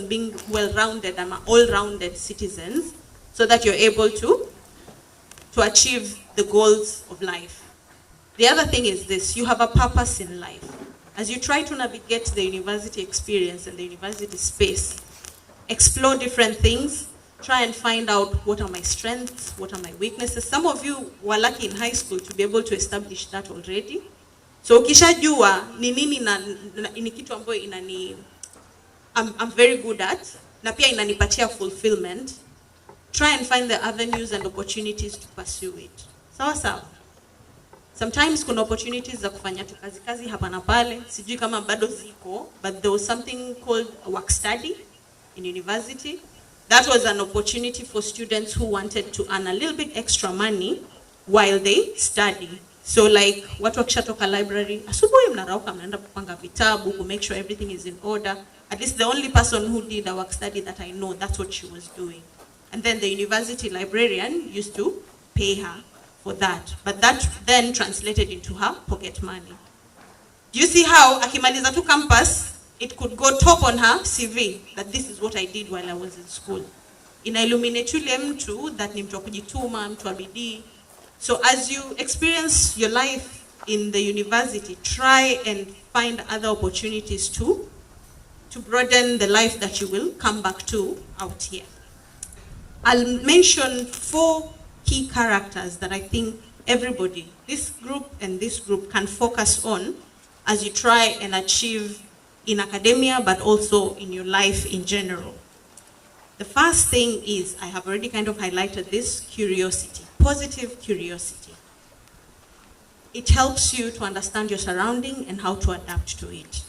on being well-rounded and all-rounded citizens so that you're able to achieve the goals of life. The other thing is this: you have a purpose in life. As you try to navigate the university experience and the university space, explore different things, try and find out what are my strengths, what are my weaknesses. Some of you were lucky in high school to be able to establish that already. So ukishajua ni nini ni kitu ambayo I'm very good at, na pia inanipatia fulfillment, try and find the avenues and opportunities to pursue it. Sawa sawa. Sometimes kuna opportunities za kufanya tu kazi hapa na pale, sijui kama bado ziko, but there was something called a work study in university. That was an opportunity for students who wanted to earn a little bit extra money while they study. So like, watu wakishatoka library, asubuhi mnarauka mnaenda kupanga vitabu, to make sure everything is in order. At least the only person who did a work study that I know, that's what she was doing. And then the university librarian used to pay her for that. But that then translated into her pocket money. Do you see how akimaliza tu campus, it could go top on her CV that this is what I did while I was in school. Ina illuminate yule mtu that ni mtu wa kujituma, mtu wa bidii. So as you experience your life in the university, try and find other opportunities to broaden the life that you will come back to out here. I'll mention 4 key characters that I think everybody, this group and this group, can focus on as you try and achieve in academia, but also in your life in general. The first thing is, I have already kind of highlighted this: curiosity, positive curiosity. It helps you to understand your surrounding and how to adapt to it.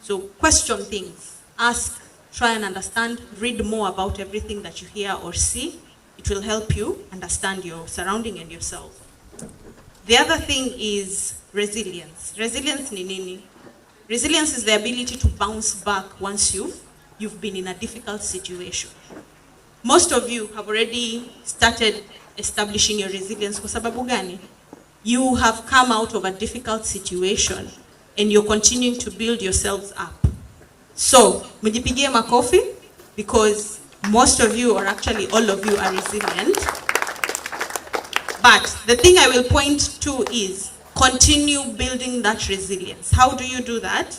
So question things, ask, try and understand, read more about everything that you hear or see. It will help you understand your surrounding and yourself. The other thing is resilience. Resilience ni nini? Resilience is the ability to bounce back once you've been in a difficult situation. Most of you have already started establishing your resilience kwa sababu gani? You have come out of a difficult situation and you're continuing to build yourselves up. So, mjipigie makofi, because most of you, or actually all of you, are resilient. But the thing I will point to is continue building that resilience. How do you do that?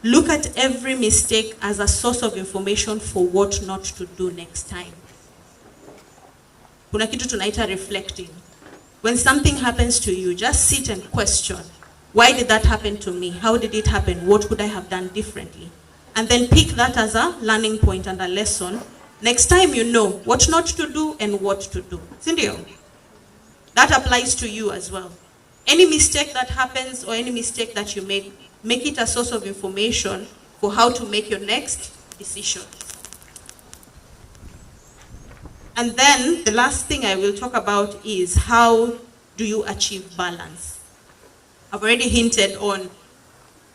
Look at every mistake as a source of information for what not to do next time. Kuna kitu tunaita reflecting. When something happens to you, just sit and question. Why did that happen to me? How did it happen? What could I have done differently? And then pick that as a learning point and a lesson. Next time you know what not to do and what to do. Sindio? That applies to you as well. Any mistake that happens or any mistake that you make it a source of information for how to make your next decisions. And then the last thing I will talk about is how do you achieve balance. I've already hinted on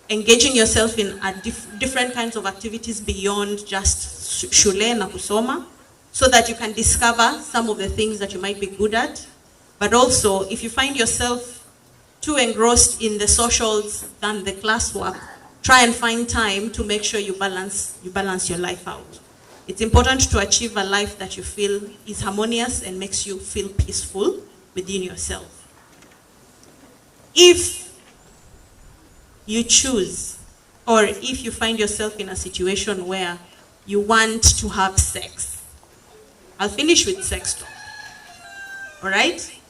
engaging yourself in different kinds of activities beyond just shule na kusoma, so that you can discover some of the things that you might be good at. But also, if you find yourself too engrossed in the socials than the classwork, try and find time to make sure you balance your life out. It's important to achieve a life that you feel is harmonious and makes you feel peaceful within yourself. If you choose, or if you find yourself in a situation where you want to have sex, I'll finish with sex talk. All right?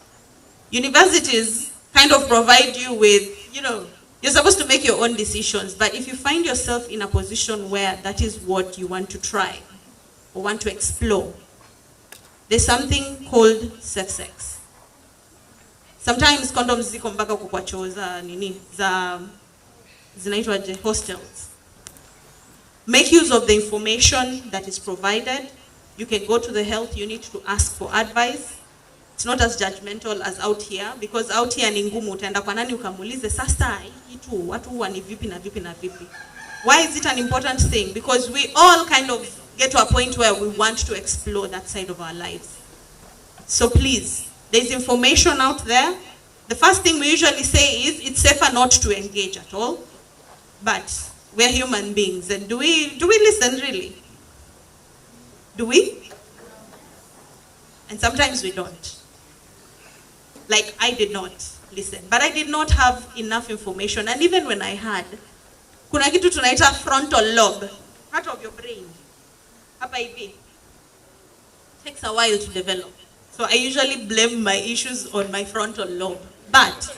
Universities kind of provide you with, you're supposed to make your own decisions, but if you find yourself in a position where that is what you want to try or want to explore, there's something called safe sex. Sometimes condoms ziko mpaka kwa choo za nini, zinaitwaje, hostels. Make use of the information that is provided. You can go to the health unit to ask for advice. It's not as judgmental as out here, because out here ni ngumu, utaenda kwa nani ukamulize sasa hitu watu huwa ni vipi na vipi na vipi. Why is it an important thing? Because we all kind of get to a point where we want to explore that side of our lives. So please, there's information out there. The first thing we usually say is it's safer not to engage at all. But We're human beings, and do we listen really? Do we? And sometimes we don't. Like, I did not listen, but I did not have enough information. And even when I had, kuna kitu tunaita frontal lobe, part of your brain, hapa hivi, takes a while to develop. So I usually blame my issues on my frontal lobe. But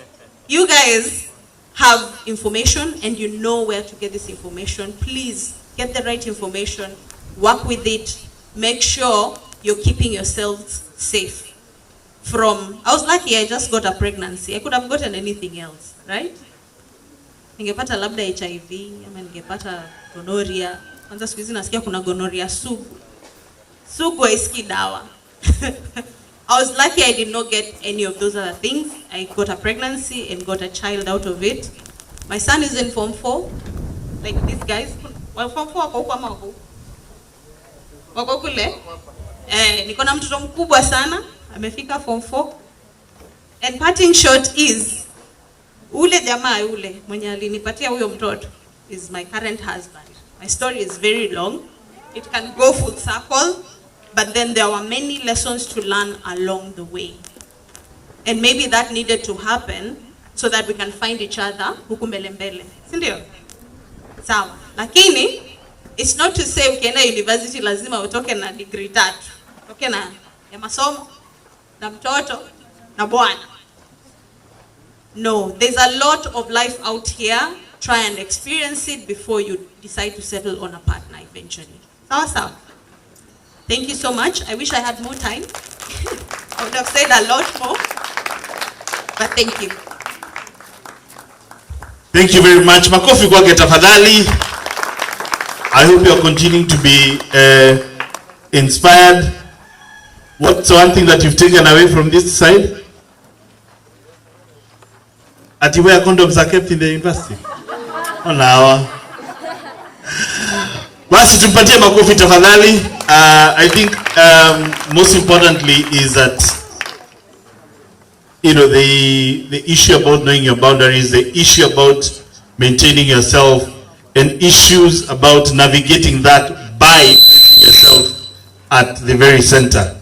you guys have information and you know where to get this information. Please get the right information, work with it, make sure you're keeping yourselves safe. I was lucky I just got a pregnancy. I could have gotten anything else, right? Ningepata labda HIV, ama ningepata gonorrhea. Kwanza siku hizi nasikia kuna gonorrhea sugu. Sugu haisiki dawa. I was lucky I did not get any of those other things. I got a pregnancy and got a child out of it. My son is in Form 4. Like these guys. Well, Form 4 wako huko ama wako? Wako kule? Niko na mtoto mkubwa sana. Amefika Form 4. And parting short is, ule jamaa ule mwenye alinipatia huyo mtoto is my current husband. My story is very long. It can go full circle. But then there were many lessons to learn along the way. And maybe that needed to happen so that we can find each other huku mbele mbele. Sindio? Sawa. Lakini, it's not to say ukienda university lazima utoke na degree 3. Utoke na ya masomo, na mtoto, na bwana. No, there's a lot of life out here. Try and experience it before you decide to settle on a partner eventually. Sawa sawa. Thank you so much. I wish I had more time. I would have said a lot more. But thank you. Thank you very much. Makofi kwake tafadhali. I hope you are continuing to be inspired. What's one thing that you've taken away from this side? Ati where condoms are kept in the university? Oh, now. Basi tumpatie makofi tafadhali. I think most importantly is that, you know, the issue about knowing your boundaries, the issue about maintaining yourself, and issues about navigating that by yourself at the very center.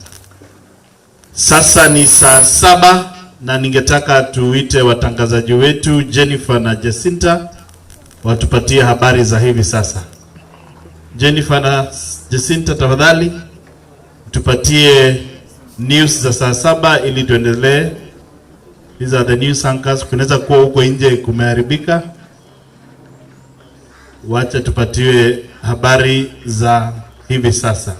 Sasa ni saa 7 na ningetaka tuite watangazaji wetu Jennifer na Jacinta watupatie habari za hivi sasa. Jennifer na Jacinta tafadhali tupatie news za saa 7 ili tuendelee. These are the news anchors. Kunaweza kuwa huko nje kumeharibika. Wacha tupatiwe habari za hivi sasa.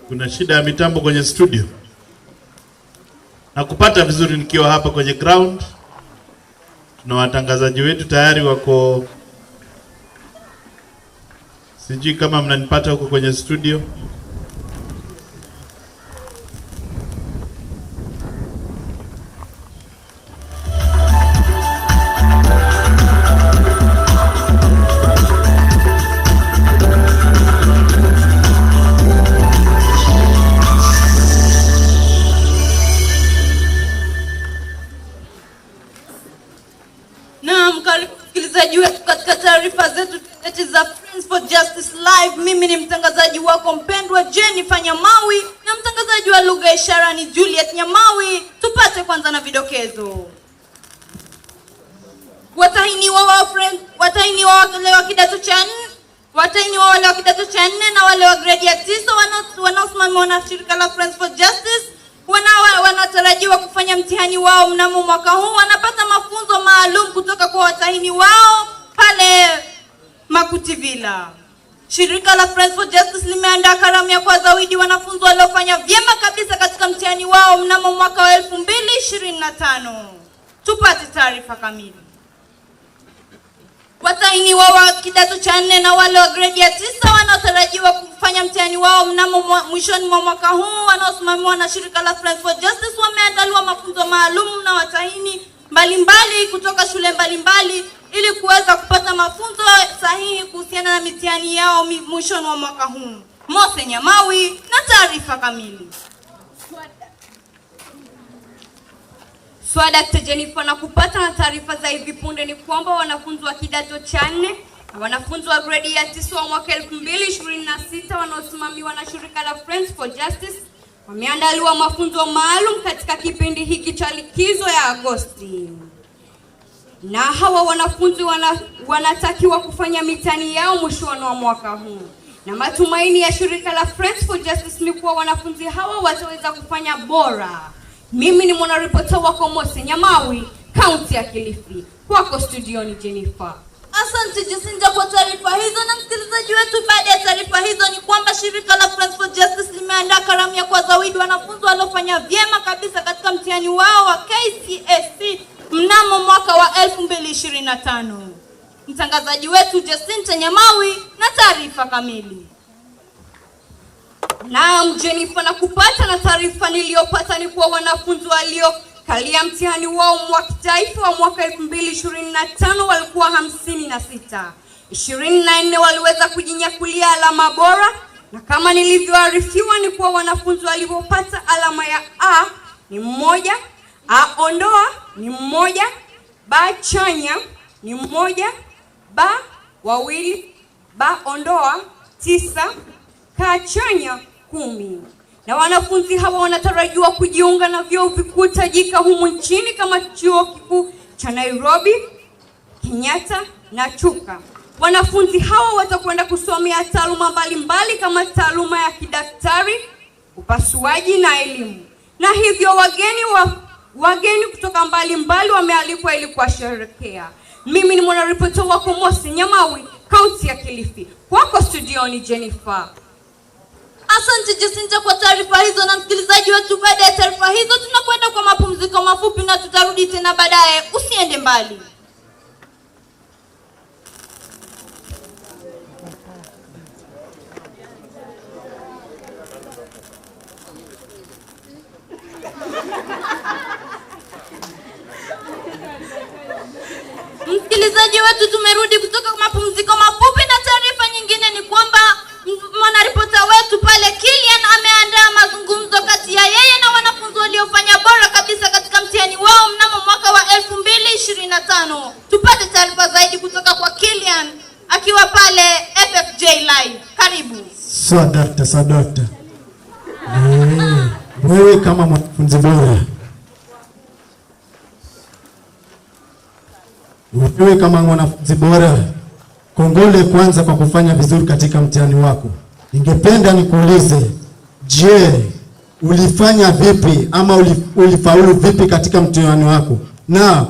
Kuna shida ya mitambo kwenye studio. Na kupata vizuri nikiwa hapa kwenye ground. Tuna watangazaji wetu tayari wako. Sijui kama mnanipata huko kwenye studio. Katika taarifa zetu za Friends for Justice Live, mimi ni mtangazaji wako mpendwa Jennifer Nyamawi na mtangazaji wa lugha ishara ni Juliet Nyamawi. Tupate kwanza na vidokezo. Watahiniwa wale wa kidato cha 4 na wale wa grade ya 9 wanaosimamiwa na shirika la Friends for Justice wanatarajiwa kufanya mtihani wao mnamo mwaka huu. Wanapata mafunzo maalum kutoka kwa watahini wao pale Makutivila. Shirika la Friends for Justice limeandaa karamu ya kuwazawidi wanafunzi waliofanya vyema kabisa katika mtihani wao mnamo mwaka wa 2025. Tupate taarifa kamili. Watahiniwa wa kidato cha 4 na wale wa grade ya 9 wanaotarajiwa kufanya mtihani wao mnamo mwishoni mwa mwaka huu wanaosimamiwa na shirika la Friends for Justice wameandaliwa mafunzo maalum na watahini mbalimbali kutoka shule mbalimbali ili kuweza kupata mafunzo sahihi kuhusiana na mitihani yao mwishoni wa mwaka huu. Mose Nyamawi na taarifa kamili. Dr. Jennifer, na kupata na taarifa za hivi punde ni kwamba wanafunzi wa kidato cha 4 na wanafunzi wa grade ya 9 wa mwaka 2026 wanaosimamiwa na shirika la Friends for Justice wameandaliwa mafunzo maalum katika kipindi hiki cha likizo ya Agosti. Na hawa wanafunzi wanatakiwa kufanya mitihani yao mwishoni wa mwaka huu. Na matumaini ya shirika la Friends for Justice ni kuwa wanafunzi hawa wataweza kufanya bora. Mimi ni mwanaripota wako Mose Nyamawi, kaunti ya Kilifi. Kwako studioni Jennifer. Asante Jacinta kwa taarifa hizo. Na msikilizaji wetu, baada ya taarifa hizo ni kwamba shirika la Friends for Justice limeandaa karamu ya kuwazawidi wanafunzi waliofanya vyema kabisa katika mtihani wao wa KCSE mnamo mwaka wa 2025. Mtangazaji wetu Jacinta Nyamawi na taarifa kamili. Naam Jennifer, na kupata na taarifa niliyopata ni kuwa wanafunzi waliokalia mtihani wao wa kitaifa wa mwaka 2025 walikuwa 56. 24 waliweza kujinyakulia alama bora, na kama nilivyoarifiwa ni kuwa wanafunzi waliopata alama ya A ni 1, A ondoa ni 1, B chanya ni 1, B 2, B ondoa 9, K chanya 10. Na wanafunzi hawa wanatarajiwa kujiunga na vyuo vikuu tajika humu nchini kama chuo kikuu cha Nairobi, Kenyatta na Chuka. Wanafunzi hawa watakwenda kusomea taaluma mbalimbali kama taaluma ya kidaktari, upasuaji na elimu. Na hivyo wageni kutoka mbalimbali wamealikwa ili kuwasherehekea. Mimi ni mwanaripota wako Mose Nyamawi, kaunti ya Kilifi. Kwako studioni Jennifer. Asante Jacinta kwa taarifa hizo. Na msikilizaji wetu, baada ya taarifa hizo tunakwenda kwa mapumziko mafupi na tutarudi tena baadaye. Usiende mbali. Msikilizaji wetu, tumerudi kutoka kwa mapumziko mafupi na taarifa nyingine ni kwamba mwanaripota wetu pale Kilian ameandaa mazungumzo kati ya yeye na wanafunzi waliofanya bora kabisa katika mtihani wao mnamo mwaka wa 2025. Tupate taarifa zaidi kutoka kwa Kilian akiwa pale FFJ Live. Karibu. Swadakta. Wewe kama mwanafunzi bora, kongole kwanza kwa kufanya vizuri katika mtihani wako. Ningependa nikuulize, je, ulifanya vipi ama ulifaulu vipi katika mtihani wako? Na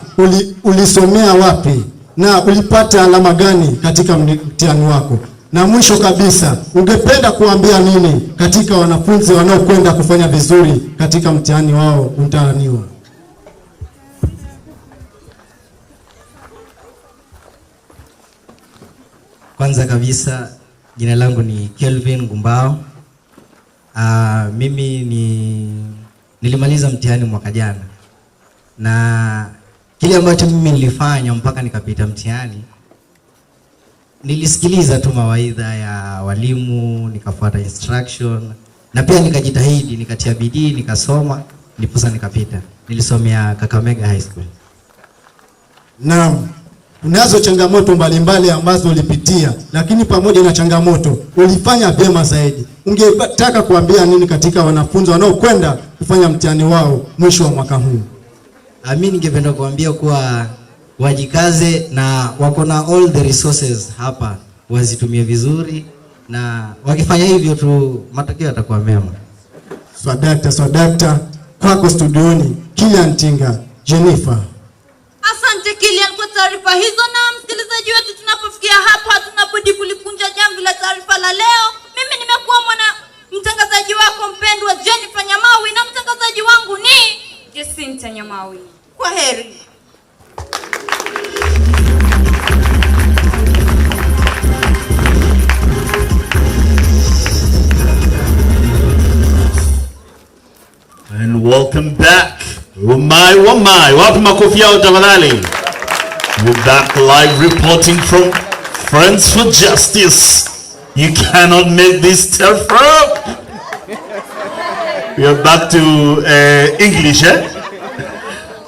ulisomea wapi? Na ulipata alama gani katika mtihani wako? Na mwisho kabisa, ungependa kuambia nini katika wanafunzi wanaokwenda kufanya vizuri katika mtihani wao utarajiwa? Kwanza kabisa, jina langu ni Kelvin Gumbao. Mimi nilimaliza mtihani mwaka jana, na kile ambacho mimi nilifanya mpaka nikapita mtihani, nilisikiliza tu mawaidha ya walimu, nikafuata instruction, na pia nikajitahidi, nikatia bidii, nikasoma, ndiposa nikapita. Nilisomea Kakamega High School. Naam. Unazo changamoto mbalimbali ambazo ulipitia, lakini pamoja na changamoto ulifanya vyema zaidi. Ungetaka kuambia nini katika wanafunzi wanaokwenda kufanya mtihani wao mwisho wa mwaka huu? Mimi ningependa kuambia kuwa wajikaze na wako na all the resources hapa, wazitumie vizuri, na wakifanya hivyo tu matokeo yatakuwa mema. Swadakta. Kwako studioni Kilian Tinga, Jennifer. Asante Kilian kwa taarifa hizo. Na msikilizaji wetu, tunapofikia hapo hatuna budi kulikunja jamvi la taarifa la leo. Mimi nimekuwa mtangazaji wako mpendwa Jennifer Nyamawi, na mtangazaji wangu ni Jacinta Nyamawi. Kwa heri. And welcome back. Oh my. Wapi makofi yao tafadhali. We're back live reporting from Friends for Justice. You cannot make this stuff up. We are back to English, eh?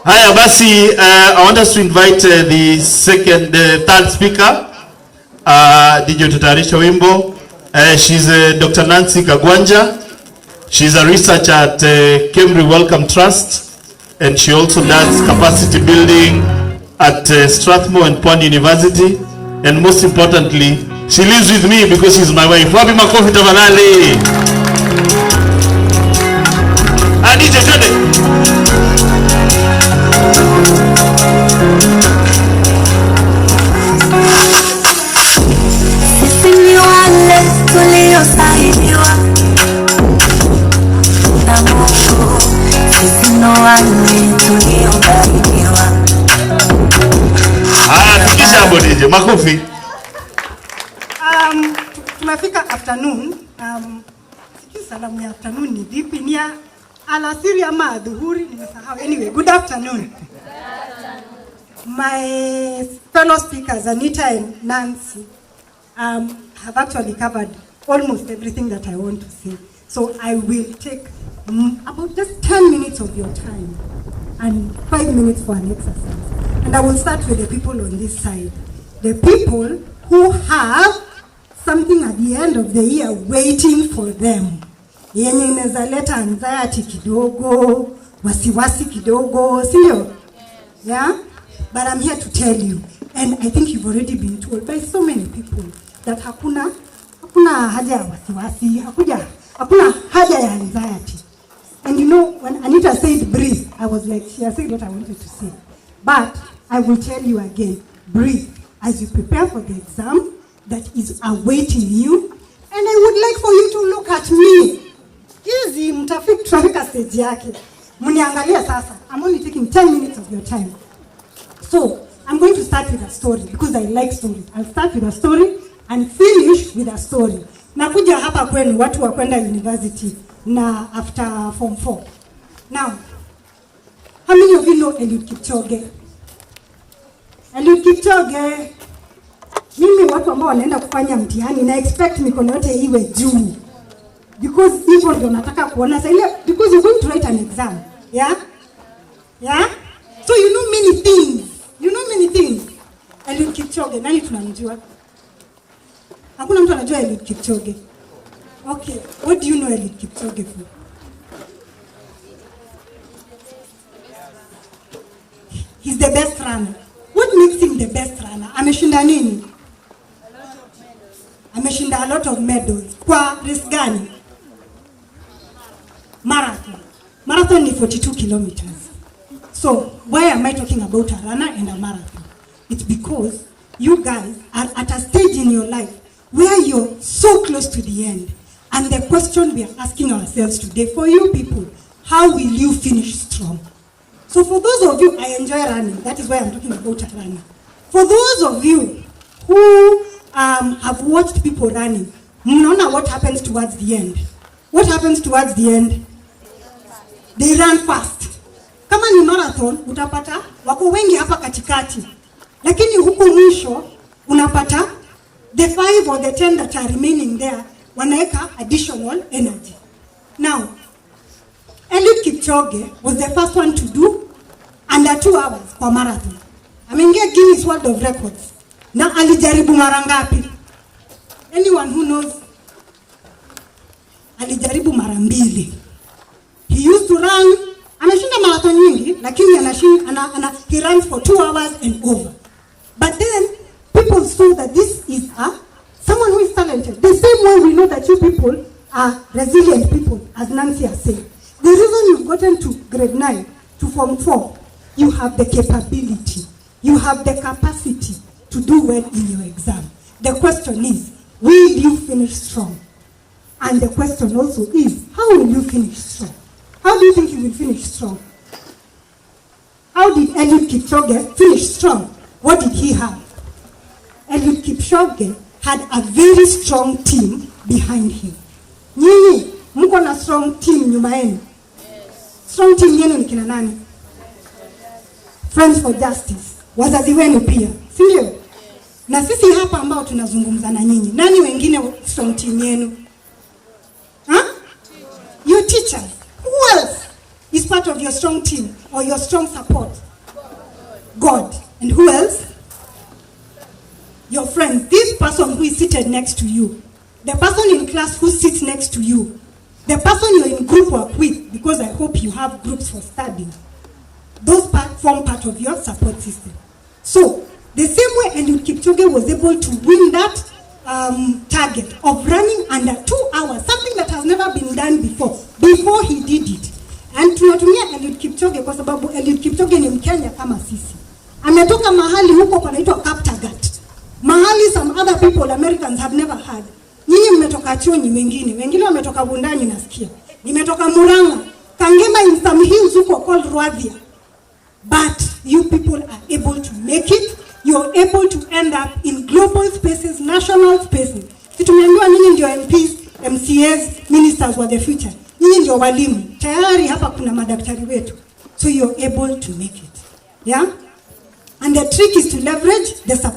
Haya basi, I want us to invite the third speaker. DJ tutayarisha wimbo. She's Dr. Nancy Kagwanja. She's a researcher at Kemri Wellcome Trust, and she also does capacity building at Strathmore and Pond University. And most importantly, she lives with me because she's my wife. Wapi makofi tafadhali. DJ twende. Sisi ni wale tuliosaidiwa na Mungu. Sisi ni wale tuliobarikiwa. Fikisha hapo DJ, makofi. Tumefika afternoon. Sijui salamu ya afternoon ni vipi, ni alasiri ama adhuhuri, nimesahau. Anyway, good afternoon. My fellow speakers, Anita and Nancy, have actually covered almost everything that I want to say. So I will take about just 10 minutes of your time and 5 minutes for an exercise. And I will start with the people on this side. The people who have something at the end of the year waiting for them. Yenye inaweza leta anxiety kidogo, wasiwasi kidogo, sindio? Yeah? But I'm here to tell you, and I think you've already been told by so many people, that hakuna haja ya wasiwasi, hakuna haja ya anxiety. And you know, when Anita said breathe, I was like, she has said what I wanted to say. But I will tell you again, breathe as you prepare for the exam that is awaiting you. And I would like for you to look at me. Easy, mtafika stage yake. Muniangalia sasa. I'm only taking 10 minutes of your time. So, I'm going to start with a story because I like stories. I'll start with a story and finish with a story. Nakuja hapa kwenu watu wa kwenda university na after form 4. Now, how many of you know Eliud Kipchoge? Eliud Kipchoge, mimi watu ambao wanaenda kufanya mtihani na expect mikono yote iwe juu. Because hivyo ndio nataka kuona sasa ile, because you're going to write an exam. Yeah? Yeah? So you know many things. You know many things. Eliud Kipchoge, nani tunamjua? Hakuna mtu anajua Eliud Kipchoge. Okay, what do you know Eliud Kipchoge for? He's the best runner. What makes him the best runner? Ameshinda nini? Ameshinda a lot of medals. Kwa race gani? Marathon. Marathon is 42 kilometers. So, why am I talking about a runner and a marathon? It's because you guys are at a stage in your life where you're so close to the end. And the question we are asking ourselves today, for you people, how will you finish strong? So for those of you, I enjoy running. That is why I'm talking about a runner. For those of you who have watched people running, mnaona what happens towards the end. What happens towards the end? They run fast. Kama ni marathon, utapata wako wengi hapa katikati. Lakini huko mwisho, unapata the 5 or the 10 that are remaining there, wanaeka additional energy. Now, Eliud Kipchoge was the first one to do under 2 hours kwa marathon. Ameingia Guinness World of Records. Na alijaribu mara ngapi? Anyone who knows? Alijaribu mara 2. He used to run, ameshinda marathon nyingi, lakini he runs for 2 hours and over. But then, people saw that this is someone who is talented. The same way we know that you people are resilient people, as Nancy has said. The reason you've gotten to grade 9, to form 4, you have the capability. You have the capacity to do well in your exam. The question is, will you finish strong? And the question also is, how will you finish strong? How do you think you will finish strong? How did Eliud Kipchoge finish strong? What did he have? Eliud Kipchoge had a very strong team behind him. Nyinyi, mko na strong team nyuma yenu? Strong team yenu ni kina nani? Friends for Justice. Wazazi wenu pia, si ndio? Na sisi hapa ambao tunazungumza na nyinyi, nani wengine strong team yenu? Your teachers. Who else is part of your strong team or your strong support? God. And who else? Your friends. This person who is seated next to you. The person in class who sits next to you. The person you're in group work with, because I hope you have groups for studying. Those form part of your support system. So, the same way Eliud Kipchoge was able to win that target of running under 2 hours, something that has never been done before he did it. And tunatumia Eliud Kipchoge kwa sababu Eliud Kipchoge ni Mkenya kama sisi. Ametoka mahali huko panaitwa Kaptagat. Mahali some other people, Americans, have never had. Nyinyi mmetoka Chonyi, wengine wametoka Bundani nasikia. Nimetoka Murang'a, Kangema, in some hills huko called Rwadhia. But you people are able to make it. You're able to end up in global spaces, national spaces. Tumeambiwa nyinyi ndio MPs, MCAs, ministers of the future. Nyinyi ndio walimu. Tayari hapa kuna madaktari wetu. So you're able to make it. Yeah? And the trick is to leverage the support.